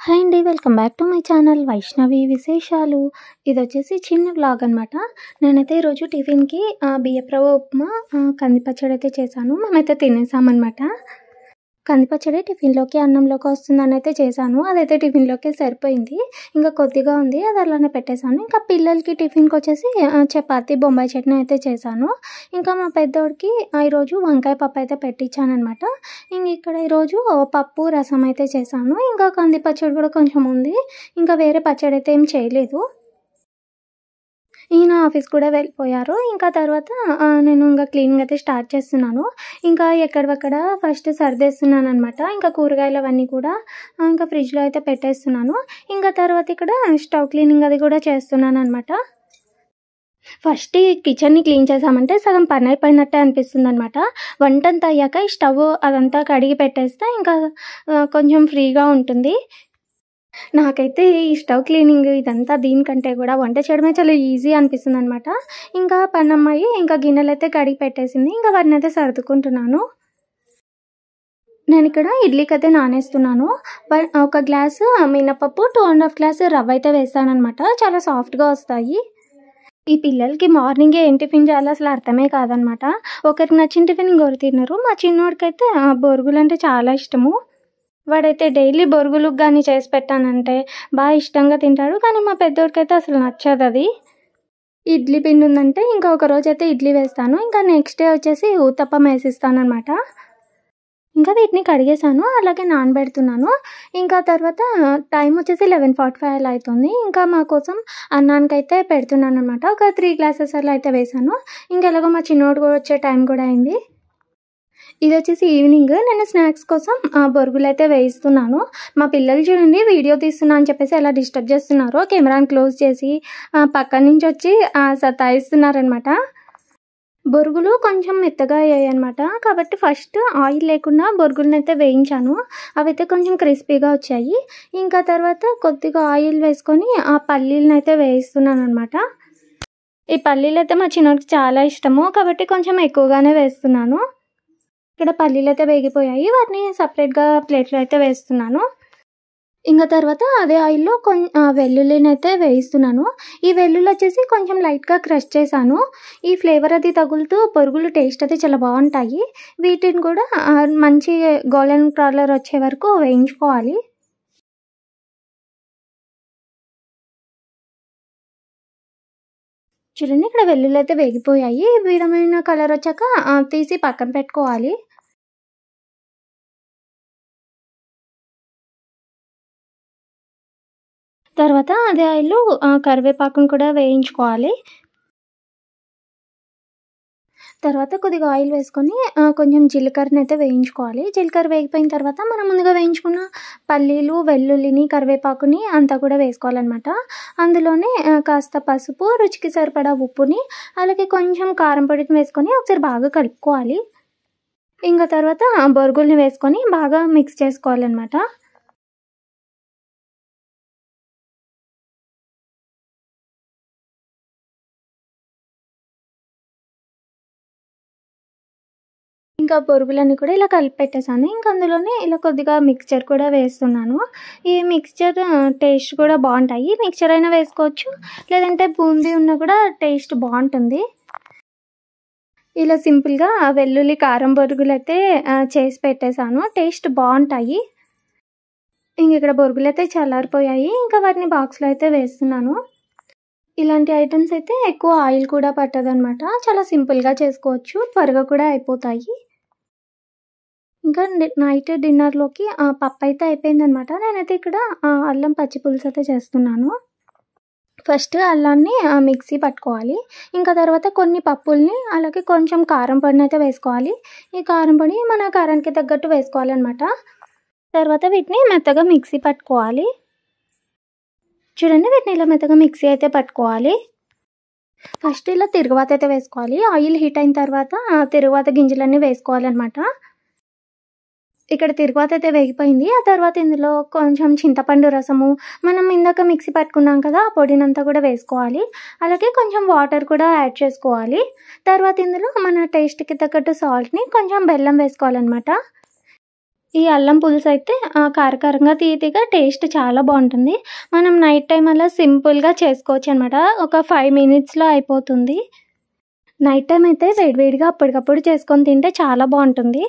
Hi అండి. Welcome back to my channel Vaishnavi విశేషాలు. ఇదొచ్చేసి చిన్న వ్లాగ్ అనమాట. నేనైతే ఈరోజు టిఫిన్‌కి బియ్యపు రవ్వ ఉప్మా, కంది పచ్చడి అయితే చేశాను. మేమైతే తినేసామనమాట. కంది పచ్చడి టిఫిన్‌లోకి, అన్నంలోకి వస్తుందని అయితే చేశాను. అదైతే టిఫిన్‌లోకే సరిపోయింది. ఇంకా కొద్దిగా ఉంది. అది అలానే పెట్టేశాను. ఇంకా పిల్లలకి టిఫిన్‌కొచ్చేసి చపాతీ, బొంబాయి చట్నీ అయితే చేశాను. ఇంకా మా పెద్దోడికి ఈరోజు వంకాయ పప్పు అయితే పెట్టించాననమాట. ఇంక ఇక్కడ ఈరోజు పప్పు, రసం అయితే చేశాను. ఇంకా కంది పచ్చడి కూడా కొంచెం ఉంది. ఇంకా వేరే పచ్చడి అయితే ఏం చేయలేదు. ఈయన ఆఫీస్ కూడా వెళ్ళిపోయారు. ఇంకా తర్వాత నేను ఇంక క్లీనింగ్ అయితే స్టార్ట్ చేస్తున్నాను. ఇంకా ఎక్కడివక్కడ ఫస్ట్ సర్దేస్తున్నాననమాట. ఇంకా కూరగాయలు అవన్నీ కూడా ఇంకా ఫ్రిడ్జ్‌లో అయితే పెట్టేస్తున్నాను. ఇంకా తర్వాత ఇక్కడ స్టవ్ క్లీనింగ్ అది కూడా చేస్తున్నాననమాట. ఫస్ట్ ఈ కిచెన్‌ని క్లీన్ చేశామంటే సగం పని అయిపోయినట్టే అనిపిస్తుందనమాట. వంటంతా అయ్యాక ఈ స్టవ్ అదంతా కడిగి పెట్టేస్తే ఇంకా కొంచెం ఫ్రీగా ఉంటుంది. నాకైతే ఈ స్టవ్ క్లీనింగ్ ఇదంతా దీనికంటే కూడా వంట చేయడమే చాలా ఈజీ అనిపిస్తుందనమాట. ఇంకా పనమ్మాయి ఇంకా గిన్నెలైతే కడిగి పెట్టేసింది. ఇంకా వాటినైతే సర్దుకుంటున్నాను. నేనిక్కడ ఇడ్లీకైతే నానేస్తున్నాను. ఒక గ్లాసు మినపప్పు, 2½ గ్లాసు రవ్వ అయితే వేస్తాననమాట. చాలా సాఫ్ట్‌గా వస్తాయి. ఈ పిల్లలకి మార్నింగే ఏం టిఫిన్ చేయాలో అసలు అర్థమే కాదనమాట. ఒకరికి నచ్చిన టిఫిన్ ఇంకొకరు తినరు. మా చిన్నోడికైతే బొరుగులంటే చాలా ఇష్టము. వాడైతే డైలీ బొరుగులకు గానీ చేసి పెట్టానంటే ఇష్టంగా తింటాడు. కానీ మా పెద్దోడికైతే అసలు నచ్చదది. ఇడ్లీ పిండి ఉందంటే ఇంకా ఒక రోజైతే ఇడ్లీ వేస్తాను. ఇంకా నెక్స్ట్ డే వచ్చేసి ఊతప్పం వేసిస్తాననమాట. ఇంకా వీటిని కడిగేసాను. అలాగే నానబెడుతున్నాను. ఇంకా తర్వాత టైం వచ్చేసి 11:45 అలా అవుతుంది. ఇంకా మా కోసం అన్నానికైతే పెడుతున్నాననమాట. ఒక 3 గ్లాసెస్ అలా అయితే వేశాను. ఇంకా ఎలాగో మా చిన్నోడు కూడా వచ్చే టైం కూడా అయింది. ఇదొచ్చేసి ఈవినింగ్ నేను స్నాక్స్ కోసం బొరుగులైతే వేయిస్తున్నాను. మా పిల్లలు చూడండి వీడియో తీస్తున్నా అని చెప్పేసి ఎలా డిస్టర్బ్ చేస్తున్నారో, కెమెరాని క్లోజ్ చేసి పక్కన నుంచి వచ్చి సతాయిస్తున్నారనమాట. బొరుగులు కొంచెం మెత్తగా అయ్యాయనమాట. కాబట్టి ఫస్ట్ ఆయిల్ లేకుండా బొరుగులనైతే వేయించాను. అవైతే కొంచెం క్రిస్పీగా వచ్చాయి. ఇంకా తర్వాత కొద్దిగా ఆయిల్ వేసుకొని ఆ పల్లీలనైతే వేయిస్తున్నాననమాట. ఈ పల్లీలైతే మా చిన్నోడికి చాలా ఇష్టము. కాబట్టి కొంచెం ఎక్కువగానే వేస్తున్నాను. ఇక్కడ పల్లీలైతే వేగిపోయాయి. వాటిని సపరేట్‌గా ప్లేట్‌లో అయితే వేస్తున్నాను. ఇంక తర్వాత అదే ఆయిల్‌లో వెల్లుల్లినైతే వేయిస్తున్నాను. ఈ వెల్లుల్లి వచ్చేసి కొంచెం లైట్‌గా క్రష్ చేశాను. ఈ ఫ్లేవర్ అది తగులుతూ బొరుగులు టేస్ట్ అయితే చాలా బావుంటాయి. వీటిని కూడా మంచి గోల్డెన్ కలర్ వచ్చే వరకు వేయించుకోవాలి. చూడండి ఇక్కడ వెల్లుల్లి అయితే వేగిపోయాయి. ఈ విధమైన కలర్ వచ్చాక తీసి పక్కన పెట్టుకోవాలి. తర్వాత అదే ఆయిల్‌లో కరివేపాకును కూడా వేయించుకోవాలి. తర్వాత కొద్దిగా ఆయిల్ వేసుకొని కొంచెం జీలకర్రనైతే వేయించుకోవాలి. జీలకర్ర వేగిపోయిన తర్వాత మనం ముందుగా వేయించుకున్న పల్లీలు, వెల్లుల్లిని, కరివేపాకుని అంతా కూడా వేసుకోవాలనమాట. అందులోనే కాస్త పసుపు, రుచికి సరిపడా ఉప్పుని, అలాగే కొంచెం కారం పొడిని వేసుకొని ఒకసారి బాగా కలుపుకోవాలి. ఇంక తర్వాత బొరుగుల్ని వేసుకొని బాగా మిక్స్ చేసుకోవాలనమాట. ఇంకా బొరుగులన్నీ కూడా ఇలా కలిపి పెట్టేసాను. ఇంక అందులోనే ఇలా కొద్దిగా మిక్స్చర్ కూడా వేస్తున్నాను. ఈ మిక్స్చర్ టేస్ట్ కూడా బావుంటాయి. మిక్స్చర్ అయినా వేసుకోవచ్చు. లేదంటే బూందీ ఉన్నా కూడా టేస్ట్ బావుంటుంది. ఇలా సింపుల్‌గా వెల్లుల్లి కారం బొరుగులైతే చేసి పెట్టేసాను. టేస్ట్ బావుంటాయి. ఇక్కడ బొరుగులైతే చల్లారిపోయాయి. ఇంకా వాటిని బాక్స్‌లో అయితే వేస్తున్నాను. ఇలాంటి ఐటెమ్స్ అయితే ఎక్కువ ఆయిల్ కూడా పట్టదనమాట. చాలా సింపుల్‌గా చేసుకోవచ్చు. త్వరగా కూడా అయిపోతాయి. ఇంకా నైట్ డిన్నర్‌లోకి పప్పయితే అయిపోయిందనమాట. నేనైతే ఇక్కడ అల్లం పచ్చి పులుసు అయితే చేస్తున్నాను. ఫస్ట్ అల్లాన్ని మిక్సీ పట్టుకోవాలి. ఇంకా తర్వాత కొన్ని పప్పుల్ని, అలాగే కొంచెం కారం పొడినైతే వేసుకోవాలి. ఈ కారం పొడి మన కారానికి తగ్గట్టు వేసుకోవాలనమాట. తర్వాత వీటిని మెత్తగా మిక్సీ పట్టుకోవాలి. చూడండి వీటిని ఇలా మెత్తగా మిక్సీ అయితే పట్టుకోవాలి. ఫస్ట్ ఇలా తిరుగువాత అయితే వేసుకోవాలి. ఆయిల్ హీట్ అయిన తర్వాత తిరుగువాత గింజలన్నీ వేసుకోవాలనమాట. ఇక్కడ తిరుగువాత అయితే వేగిపోయింది. ఆ తర్వాత ఇందులో కొంచెం చింతపండు రసము, మనం ఇందాక మిక్సీ పట్టుకున్నాం కదా, ఆ పొడినంతా కూడా వేసుకోవాలి. అలాగే కొంచెం వాటర్ కూడా యాడ్ చేసుకోవాలి. తర్వాత ఇందులో మన టేస్ట్‌కి తగ్గట్టు సాల్ట్‌ని, కొంచెం బెల్లం వేసుకోవాలనమాట. ఈ అల్లం పులుసు అయితే కారకారంగా తీయగా టేస్ట్ చాలా బాగుంటుంది. మనం నైట్ టైం అలా సింపుల్గా చేసుకోవచ్చు అనమాట. ఒక 5 మినిట్స్లో అయిపోతుంది. నైట్ టైం అయితే వేడివేడిగా అప్పటికప్పుడు చేసుకొని తింటే చాలా బాగుంటుంది.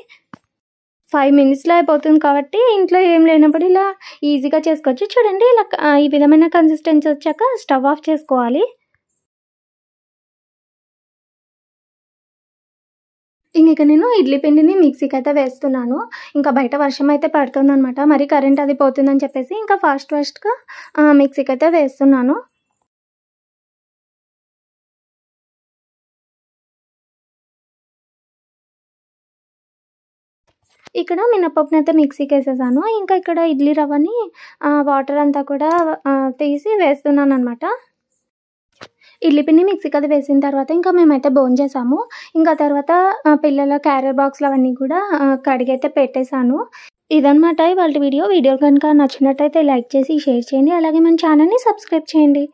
5 మినిట్స్లో అయిపోతుంది కాబట్టి ఇంట్లో ఏం లేనప్పుడు ఇలా ఈజీగా చేసుకోవచ్చు. చూడండి ఇలా ఈ విధమైన కన్సిస్టెన్సీ వచ్చాక స్టవ్ ఆఫ్ చేసుకోవాలి. ఇంక నేను ఇడ్లీ పిండిని మిక్సీకి అయితే వేస్తున్నాను. ఇంకా బయట వర్షం అయితే పడుతుందనమాట. మరి కరెంట్ అది పోతుందని చెప్పేసి ఇంకా ఫాస్ట్‌గా మిక్సీకి అయితే వేస్తున్నాను. ఇక్కడ మినపప్పునైతే మిక్సీకేసేసాను. ఇంకా ఇక్కడ ఇడ్లీ రవ్వని వాటర్ అంతా కూడా తీసి వేస్తున్నాననమాట. ఇడ్లీ పిండి మిక్సీకి అది వేసిన తర్వాత ఇంకా మేమైతే భోంచేసాము. ఇంకా తర్వాత పిల్లల క్యారియర్ బాక్స్‌లు అవన్నీ కూడా కడిగైతే పెట్టేశాను. ఇదనమాట ఇవాల్టి వీడియో. వీడియో కనుక నచ్చినట్టయితే లైక్ చేసి, షేర్ చేయండి. అలాగే మన ఛానల్‌ని సబ్స్క్రైబ్ చేయండి.